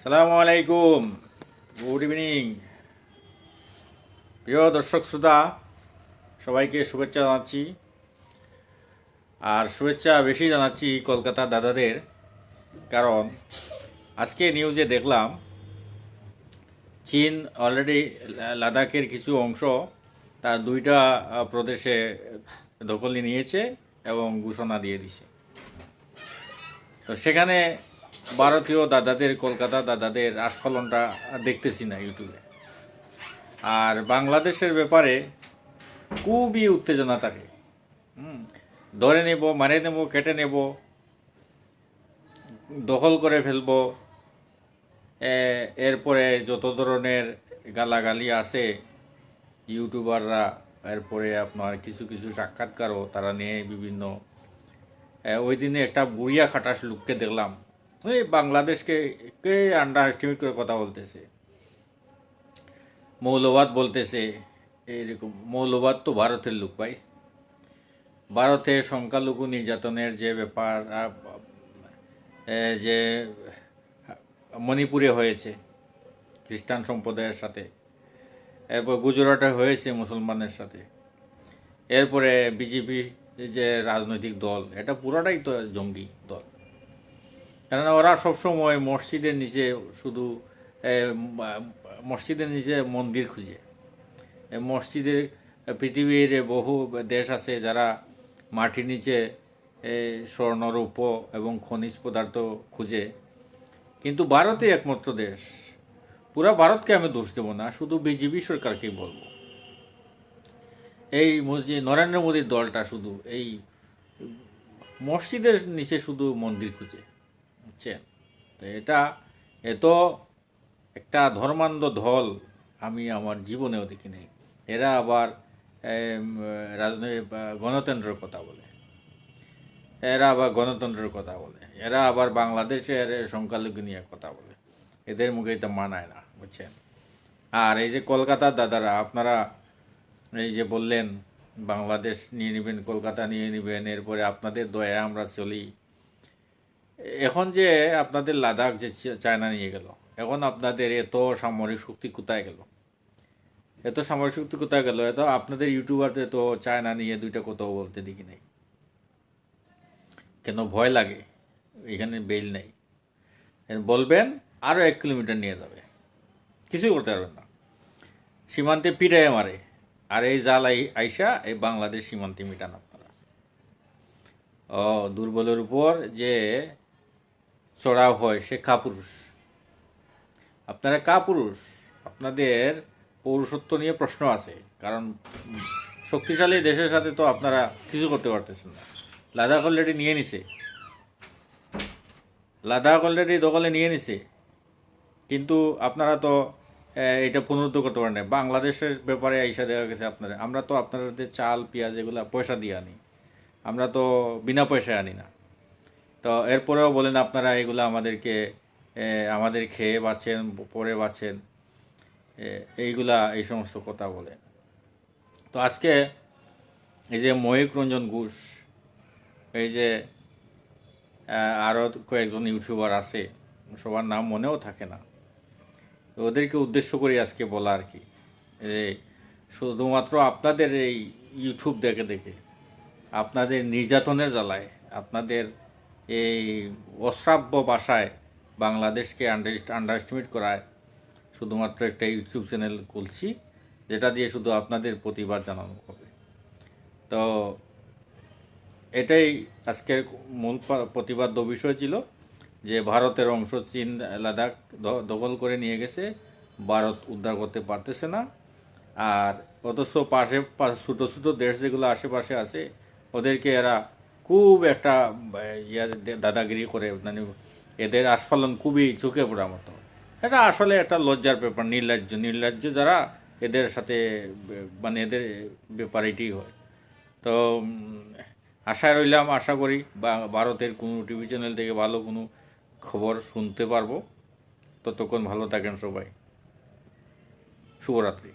সালামু আলাইকুম, good evening. প্রিয় দর্শক শ্রোতা, সবাইকে শুভেচ্ছা জানাচ্ছি। আর শুভেচ্ছা বেশি জানাচ্ছি কলকাতা দাদাদের, কারণ আজকে নিউজে দেখলাম চীন অলরেডি লাদাখের কিছু অংশ তার দুইটা প্রদেশে দখলে নিয়েছে এবং ঘোষণা দিয়ে দিছে। তো সেখানে ভারতীয় দাদাদের, কলকাতা দাদাদের আস্ফালনটা দেখতেছি না ইউটিউবে। আর বাংলাদেশের ব্যাপারে খুবই উত্তেজনা থাকে। ধরে নেব, মারে নেব, কেটে নেব, দখল করে ফেলব। এরপরে যত ধরনের গালাগালি আছে ইউটিউবাররা, এরপরে আপনার কিছু কিছু সাক্ষাৎকারও তারা নিয়ে বিভিন্ন। ওই দিনে একটা বুড়িয়া খাটাস লোককে দেখলাম, ওই বাংলাদেশকে কে আন্ডার এস্টিমেট করে কথা বলতেছে, মৌলবাদ বলতেছে। এইরকম মৌলবাদ তো ভারতের লোক ভাই। ভারতে সংখ্যালঘু নির্যাতনের যে ব্যাপার, যে মণিপুরে হয়েছে খ্রিস্টান সম্প্রদায়ের সাথে, এরপর গুজরাটে হয়েছে মুসলমানের সাথে, এরপরে বিজেপি যে রাজনৈতিক দল, এটা পুরোটাই তো জঙ্গি দল। কেননা ওরা সবসময় মসজিদের নিচে শুধু মসজিদের নিচে মন্দির খুঁজে। মসজিদের পৃথিবীর বহু দেশ আছে যারা মাটির নিচে স্বর্ণ, রৌপ্য এবং খনিজ পদার্থ খুঁজে, কিন্তু ভারতই একমাত্র দেশ। পুরা ভারতকে আমি দোষ দেবো না, শুধু বিজেপি সরকারকেই বলবো। এই নরেন্দ্র মোদীর দলটা শুধু এই মসজিদের নিচে শুধু মন্দির খুঁজে, বুঝছেন? তো এটা এত একটা ধর্মান্ধ দল আমি আমার জীবনেও দেখি নাই। এরা আবার রাজনৈতিক গণতন্ত্রের কথা বলে, এরা আবার বাংলাদেশের সংখ্যালঘু নিয়ে কথা বলে। এদের মুখে এটা মানায় না, বুঝছেন? আর এই যে কলকাতার দাদারা, আপনারা এই যে বললেন বাংলাদেশ নিয়ে নেবেন, কলকাতা নিয়ে নেবেন, এরপরে আপনাদের দয়া আমরা চলি। এখন যে আপনাদের লাদাখ যে চায়না নিয়ে গেল, এখন আপনাদের এত সামরিক শক্তি কোথায় গেল? এত আপনাদের ইউটিউবারদের তো চায়না নিয়ে দুইটা কোথাও বলতে দেখি নাই। কেন ভয় লাগে? এখানে বেল নেই। বলবেন আরও 1 কিলোমিটার নিয়ে যাবে, কিছুই করতে পারবেন না। সীমান্তে পিটাইয়ে মারে, আর এই জাল আইসা এই বাংলাদেশ সীমান্তে মিটান আপনারা। দুর্বলের উপর যে চড়াও হয় সে কাপুরুষ। আপনারা কাপুরুষ, আপনাদের পৌরুষত্ব নিয়ে প্রশ্ন আছে। কারণ শক্তিশালী দেশের সাথে তো আপনারা কিছু করতে পারতেছেন না। লাদাখ অলরেডি দখলে নিয়ে নিছে, কিন্তু আপনারা তো এটা পুনরুদ্ধ করতে পারেন না। বাংলাদেশের ব্যাপারে আইসা দেখা গেছে আমরা তো আপনাদের চাল, পেঁয়াজ এগুলো পয়সা দিয়ে আনি, আমরা তো বিনা পয়সায় আনি না। তো এরপরেও বলেন আপনারা এগুলো আমাদের খেয়ে বাঁচেন, পরে বাঁচেন, এই সমস্ত কথা বলেন। তো আজকে এই যে মহিক রঞ্জন ঘোষ, এই যে আরও কয়েকজন ইউটিউবার আছে, সবার নাম মনেও থাকে না, ওদেরকে উদ্দেশ্য করে আজকে বলা আর কি, শুধুমাত্র আপনাদের এই ইউটিউব দেখে দেখে, আপনাদের নির্যাতনের জ্বালায়, আপনাদের এই অশ্রাব্য ভাষায় বাংলাদেশকে আন্ডার এস্টিমেট করায় শুধুমাত্র একটা ইউটিউব চ্যানেল খুলছি, যেটা দিয়ে শুধু আপনাদের প্রতিবাদ জানানো হবে। তো এটাই আজকের মূল প্রতিবাদ্য বিষয় ছিল, যে ভারতের অংশ চীন লাদাখ দখল করে নিয়ে গেছে, ভারত উদ্ধার করতে পারতেছে না। আর অথচ পাশে ছোটো ছোটো দেশ যেগুলো আশেপাশে আছে, ওদেরকে এরা খুব একটা দাদাগিরি করে, মানে এদের আস্ফালন খুবই চোখে পড়ার মতো। এটা আসলে একটা লজ্জার ব্যাপার। নির্লজ্জ যারা, এদের সাথে মানে এদের ব্যাপার এটাই হয়। তো আশায় রইলাম, আশা করি ভারতের কোনো টিভি চ্যানেল থেকে ভালো কোনো খবর শুনতে পারবো। ততক্ষণ ভালো থাকেন সবাই। শুভরাত্রি।